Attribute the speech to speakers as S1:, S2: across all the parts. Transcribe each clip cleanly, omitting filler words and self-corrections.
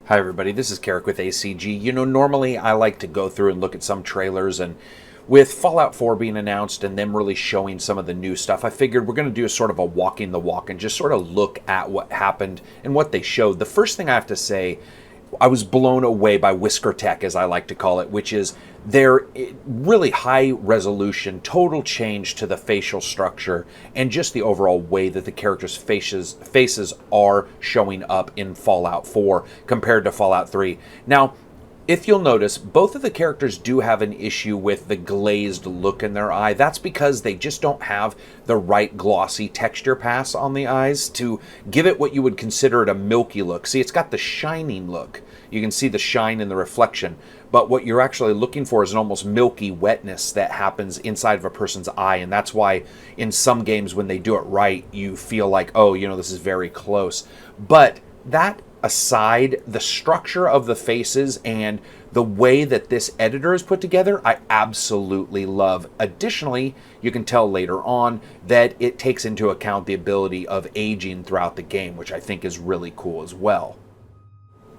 S1: Hi everybody, this is Karak with ACG. Normally I like to go through and look at some trailers, and with Fallout 4 being announced and them really showing some of the new stuff, I figured we're going to do a sort of a walking the walk and just sort of look at what happened and what they showed. The first thing I have to say, I was blown away by Whisker Tech, as I like to call it, which is their really high resolution, total change to the facial structure and just the overall way that the characters' faces are showing up in Fallout 4 compared to Fallout 3. Now, if you'll notice, both of the characters do have an issue with the glazed look in their eye. That's because they just don't have the right glossy texture pass on the eyes to give it what you would consider it a milky look. See, it's got the shining look. You can see the shine in the reflection. But what you're actually looking for is an almost milky wetness that happens inside of a person's eye. And that's why in some games when they do it right, you feel like, oh, this is very close. But that aside, the structure of the faces and the way that this editor is put together, I absolutely love. Additionally, you can tell later on that it takes into account the ability of aging throughout the game, which I think is really cool as well.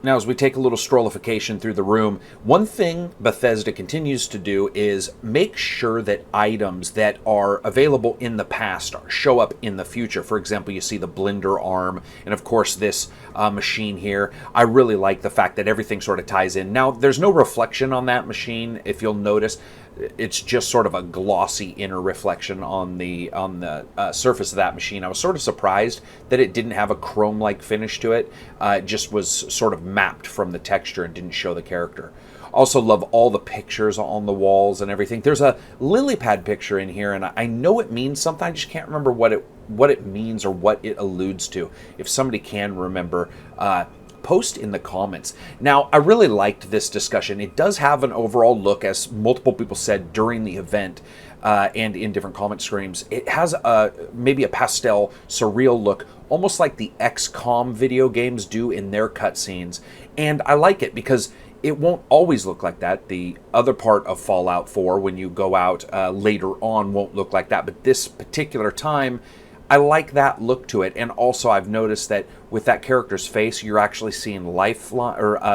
S1: Now, as we take a little strollification through the room, one thing Bethesda continues to do is make sure that items that are available in the past show up in the future. For example, you see the blender arm, and of course this machine here. I really like the fact that everything sort of ties in. Now, there's no reflection on that machine, if you'll notice. It's just sort of a glossy inner reflection on the surface of that machine. I was sort of surprised that it didn't have a chrome-like finish to it. It just was sort of mapped from the texture and didn't show the character. Also love all the pictures on the walls and everything. There's a lily pad picture in here, and I know it means something. I just can't remember what it means or what it alludes to. If somebody can remember, post in the comments. Now, I really liked this discussion. It does have an overall look, as multiple people said during the event and in different comment streams. It has maybe a pastel, surreal look, almost like the XCOM video games do in their cutscenes. And I like it because it won't always look like that. The other part of Fallout 4, when you go out later on, won't look like that. But this particular time, I like that look to it. And also I've noticed that with that character's face, you're actually seeing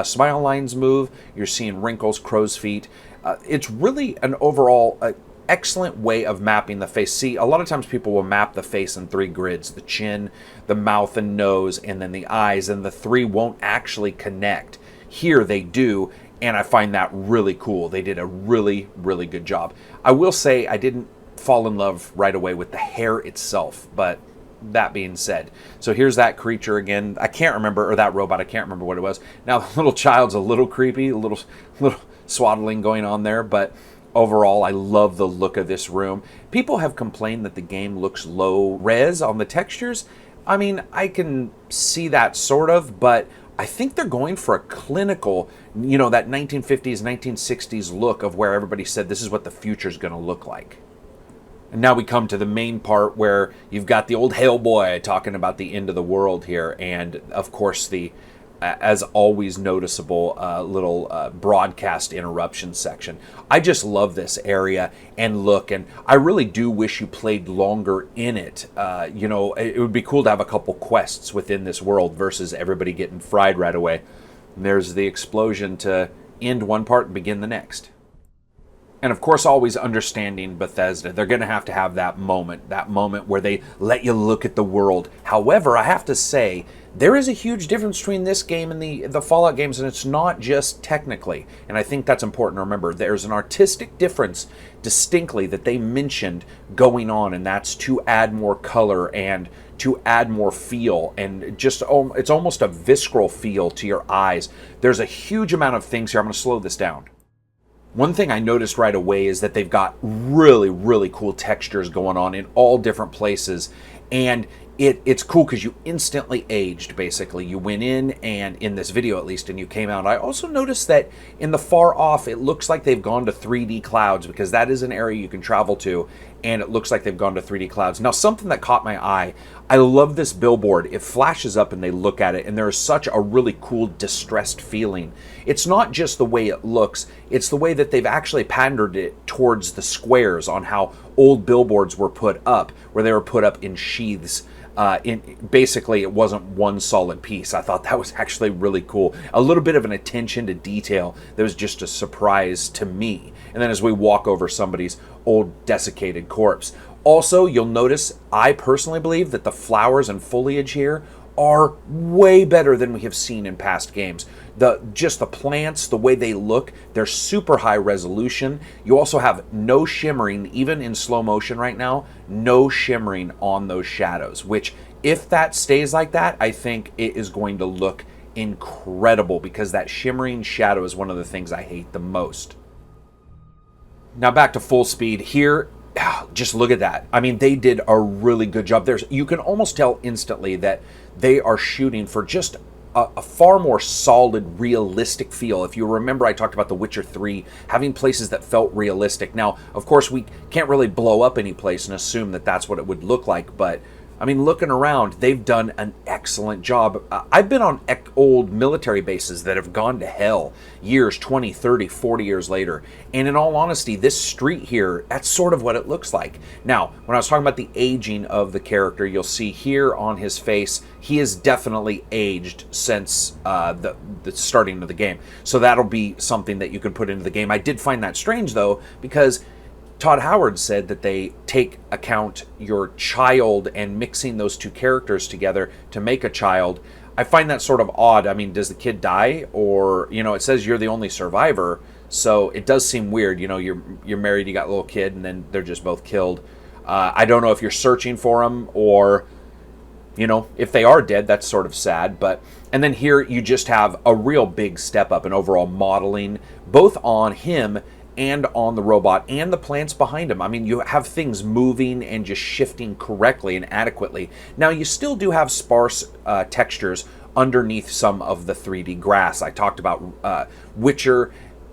S1: smile lines move. You're seeing wrinkles, crow's feet. It's really an overall excellent way of mapping the face. See, a lot of times people will map the face in 3 grids: the chin, the mouth and nose, and then the eyes, and the 3 won't actually connect. Here they do, and I find that really cool. They did a really, really good job. I will say I didn't fall in love right away with the hair itself, but that being said, so here's that creature again. I can't remember, or that robot, I can't remember what it was. Now, the little child's a little creepy, a little swaddling going on there, but overall, I love the look of this room. People have complained that the game looks low res on the textures. I mean, I can see that sort of, but I think they're going for a clinical, that 1950s, 1960s look of where everybody said this is what the future's going to look like. And now we come to the main part where you've got the old Hellboy talking about the end of the world here. And, of course, the, as always, noticeable little broadcast interruption section. I just love this area and look. And I really do wish you played longer in it. It would be cool to have a couple quests within this world versus everybody getting fried right away. And there's the explosion to end one part and begin the next. And of course, always understanding Bethesda, they're going to have that moment where they let you look at the world. However, I have to say, there is a huge difference between this game and the Fallout games, and it's not just technically. And I think that's important to remember. There's an artistic difference distinctly that they mentioned going on, and that's to add more color and to add more feel, and just it's almost a visceral feel to your eyes. There's a huge amount of things here. I'm going to slow this down. One thing I noticed right away is that they've got really, really cool textures going on in all different places. And it's cool because you instantly aged, basically. You went in, and in this video at least, and you came out. I also noticed that in the far off, it looks like they've gone to 3D clouds, because that is an area you can travel to, and it looks like they've gone to 3D clouds. Now, something that caught my eye, I love this billboard. It flashes up and they look at it, and there is such a really cool distressed feeling. It's not just the way it looks, it's the way that they've actually patterned it towards the squares on how old billboards were put up, where they were put up in sheaths. Basically, it wasn't one solid piece. I thought that was actually really cool. A little bit of an attention to detail that was just a surprise to me. And then as we walk over somebody's old desiccated corpse. Also, you'll notice, I personally believe that the flowers and foliage here are way better than we have seen in past games. Just the plants, the way they look, they're super high resolution. You also have no shimmering, even in slow motion right now, no shimmering on those shadows, which if that stays like that, I think it is going to look incredible, because that shimmering shadow is one of the things I hate the most. Now back to full speed here. Just look at that. I mean, they did a really good job. You can almost tell instantly that they are shooting for just a far more solid, realistic feel. If you remember, I talked about The Witcher 3 having places that felt realistic. Now, of course, we can't really blow up any place and assume that that's what it would look like, but I mean, looking around, they've done an excellent job. I've been on old military bases that have gone to hell years, 20, 30, 40 years later. And in all honesty, this street here, that's sort of what it looks like. Now, when I was talking about the aging of the character, you'll see here on his face, he is definitely aged since the starting of the game. So that'll be something that you can put into the game. I did find that strange, though, because Todd Howard said that they take account your child and mixing those two characters together to make a child. I find that sort of odd. I mean, does the kid die? Or, it says you're the only survivor, so it does seem weird. You're married, you got a little kid, and then they're just both killed. I don't know if you're searching for them, or, if they are dead, that's sort of sad. And then here you just have a real big step up in overall modeling, both on him and on the robot and the plants behind him. I mean, you have things moving and just shifting correctly and adequately. Now, you still do have sparse textures underneath some of the 3D grass. I talked about Witcher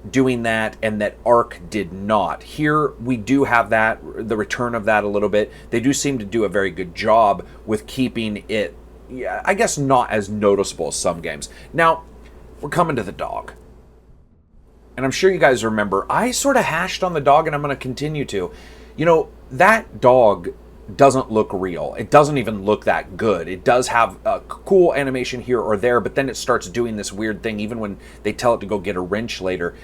S1: doing that, and that Ark did not. Here, we do have that, the return of that a little bit. They do seem to do a very good job with keeping it, I guess, not as noticeable as some games. Now, we're coming to the dog. And I'm sure you guys remember, I sort of hashed on the dog, and I'm going to continue to. That dog doesn't look real. It doesn't even look that good. It does have a cool animation here or there, but then it starts doing this weird thing, even when they tell it to go get a wrench later.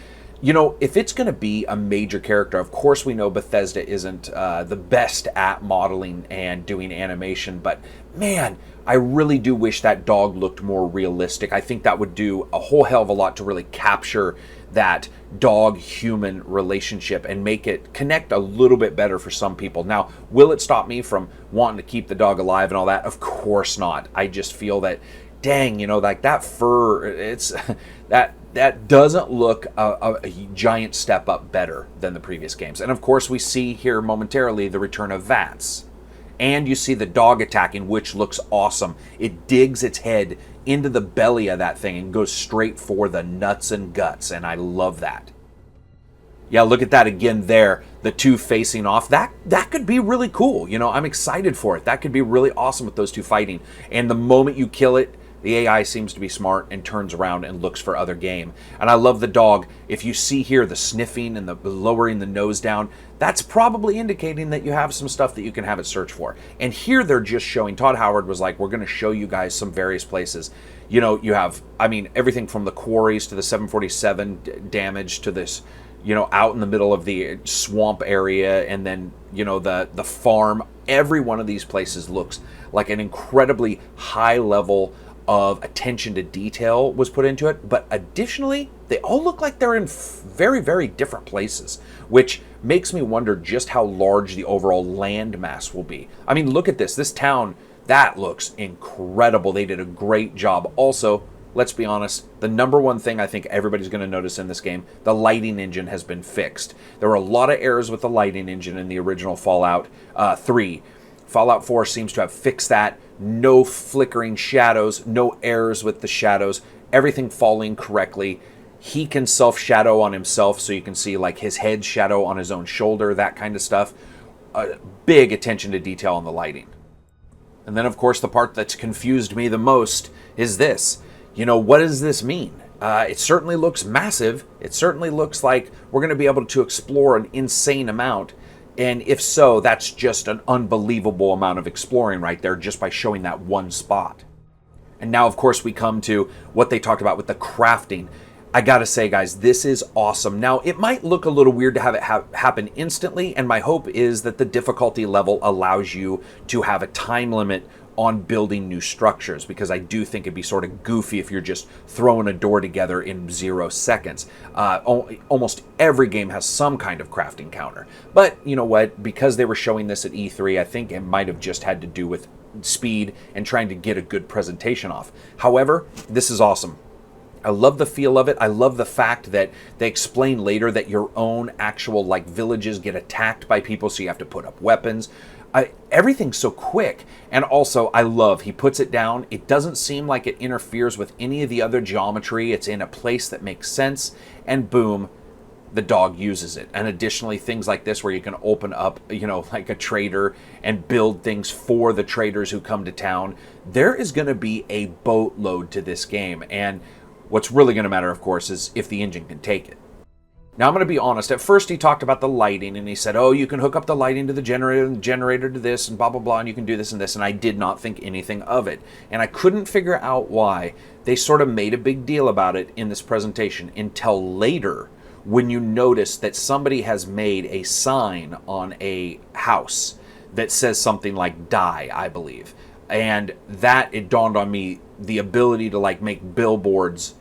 S1: If it's going to be a major character, of course we know Bethesda isn't the best at modeling and doing animation, but man, I really do wish that dog looked more realistic. I think that would do a whole hell of a lot to really capture that dog-human relationship and make it connect a little bit better for some people. Now, will it stop me from wanting to keep the dog alive and all that? Of course not. I just feel that, dang, like that fur, it's that doesn't look a giant step up better than the previous games. And of course, we see here momentarily the return of Vats. And you see the dog attacking, which looks awesome. It digs its head into the belly of that thing and goes straight for the nuts and guts, and I love that. Yeah, look at that again there, the two facing off. That could be really cool. I'm excited for it. That could be really awesome with those two fighting. And the moment you kill it, the AI seems to be smart and turns around and looks for other game. And I love the dog. If you see here the sniffing and the lowering the nose down, that's probably indicating that you have some stuff that you can have it search for. And here they're just showing, Todd Howard was like, we're going to show you guys some various places. You have, everything from the quarries to the 747 damage to this, out in the middle of the swamp area, and then, the farm. Every one of these places looks like an incredibly high level of attention to detail was put into it, but additionally, they all look like they're in very, very different places, which makes me wonder just how large the overall land mass will be. Look at this. This town, that looks incredible. They did a great job. Also, let's be honest, the number one thing I think everybody's going to notice in this game, the lighting engine has been fixed. There were a lot of errors with the lighting engine in the original Fallout 3. Fallout 4 seems to have fixed that. No flickering shadows, no errors with the shadows, everything falling correctly. He can self-shadow on himself, so you can see like his head shadow on his own shoulder, that kind of stuff. Big attention to detail on the lighting. And then, of course, the part that's confused me the most is this. What does this mean? It certainly looks massive. It certainly looks like we're going to be able to explore an insane amount. And if so, that's just an unbelievable amount of exploring right there just by showing that one spot. And now, of course, we come to what they talked about with the crafting. I gotta say, guys, this is awesome. Now, it might look a little weird to have it happen instantly, and my hope is that the difficulty level allows you to have a time limit on building new structures, because I do think it'd be sort of goofy if you're just throwing a door together in 0 seconds. Almost every game has some kind of crafting counter. But you know what? Because they were showing this at E3, I think it might have just had to do with speed and trying to get a good presentation off. However, this is awesome. I love the feel of it. I love the fact that they explain later that your own actual like villages get attacked by people, so you have to put up weapons. Everything's so quick. And also, I love, he puts it down. It doesn't seem like it interferes with any of the other geometry. It's in a place that makes sense, and boom, the dog uses it. And additionally, things like this where you can open up, you know, like a trader and build things for the traders who come to town. There is going to be a boatload to this game. And what's really going to matter, of course, is if the engine can take it. Now, I'm going to be honest. At first, he talked about the lighting, and he said, oh, you can hook up the lighting to the generator, and the generator to this, and blah, blah, blah, and you can do this and this, and I did not think anything of it. And I couldn't figure out why they sort of made a big deal about it in this presentation until later, when you notice that somebody has made a sign on a house that says something like die, I believe. And that, it dawned on me, the ability to like make billboards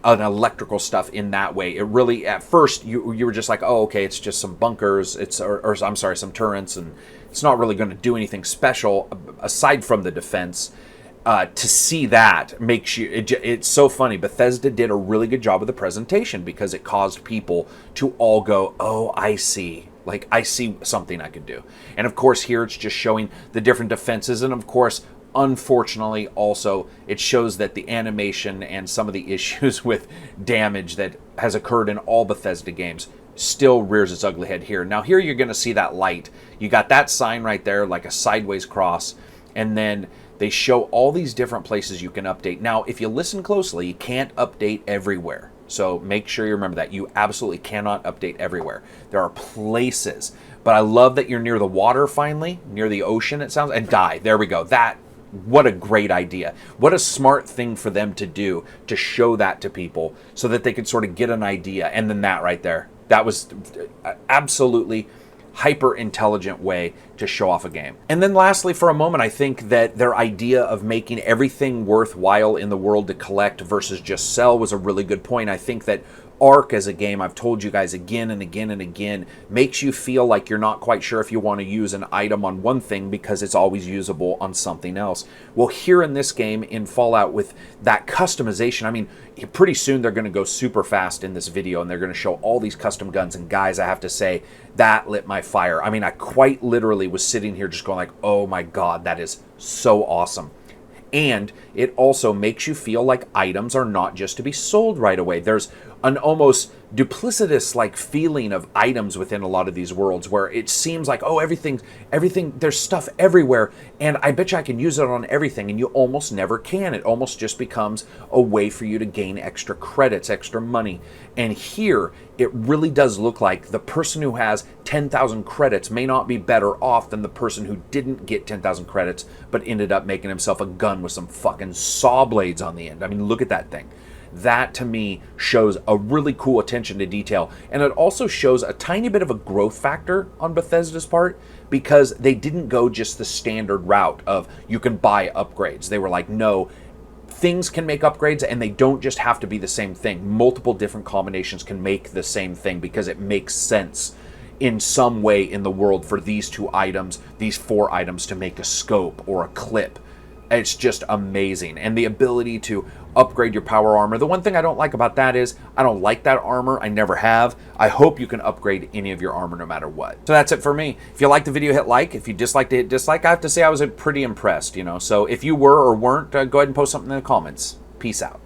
S1: and electrical stuff in that way. It really, at first, you were just like, oh, okay, it's just some bunkers, or I'm sorry, some turrets, and it's not really going to do anything special aside from the defense. To see that makes you, it's so funny. Bethesda did a really good job of the presentation because it caused people to all go, oh, I see. Like, I see something I could do. And of course, here it's just showing the different defenses. And of course, unfortunately, also, it shows that the animation and some of the issues with damage that has occurred in all Bethesda games still rears its ugly head here. Now, here you're going to see that light. You got that sign right there, like a sideways cross. And then they show all these different places you can update. Now, if you listen closely, you can't update everywhere. So make sure you remember that. You absolutely cannot update everywhere. There are places. But I love that you're near the water finally, near the ocean, it sounds. And die. There we go. What a great idea. What a smart thing for them to do, to show that to people so that they could sort of get an idea. And then that right there. That was absolutely hyper intelligent way to show off a game. And then lastly, for a moment, I think that their idea of making everything worthwhile in the world to collect versus just sell was a really good point. I think that Ark as a game, I've told you guys again and again and again, makes you feel like you're not quite sure if you want to use an item on one thing because it's always usable on something else. Well, here in this game, in Fallout, with that customization, I mean, pretty soon they're going to go super fast in this video and they're going to show all these custom guns. And guys, I have to say, that lit my fire. I mean, I quite literally was sitting here just going like, oh my God, that is so awesome. And it also makes you feel like items are not just to be sold right away. There's an almost duplicitous like feeling of items within a lot of these worlds where it seems like, oh, everything, there's stuff everywhere, and I bet you I can use it on everything, and you almost never can. It almost just becomes a way for you to gain extra credits, extra money. And here, it really does look like the person who has 10,000 credits may not be better off than the person who didn't get 10,000 credits, but ended up making himself a gun with some fucking saw blades on the end. I mean, look at that thing. That, to me, shows a really cool attention to detail. And it also shows a tiny bit of a growth factor on Bethesda's part, because they didn't go just the standard route of you can buy upgrades. They were like, no, things can make upgrades, and they don't just have to be the same thing. Multiple different combinations can make the same thing because it makes sense in some way in the world for these 2 items, these 4 items, to make a scope or a clip. It's just amazing. And the ability to upgrade your power armor. The one thing I don't like about that is I don't like that armor. I never have. I hope you can upgrade any of your armor no matter what. So that's it for me. If you liked the video, hit like. If you disliked it, hit dislike. I have to say I was pretty impressed, you know. So if you were or weren't, go ahead and post something in the comments. Peace out.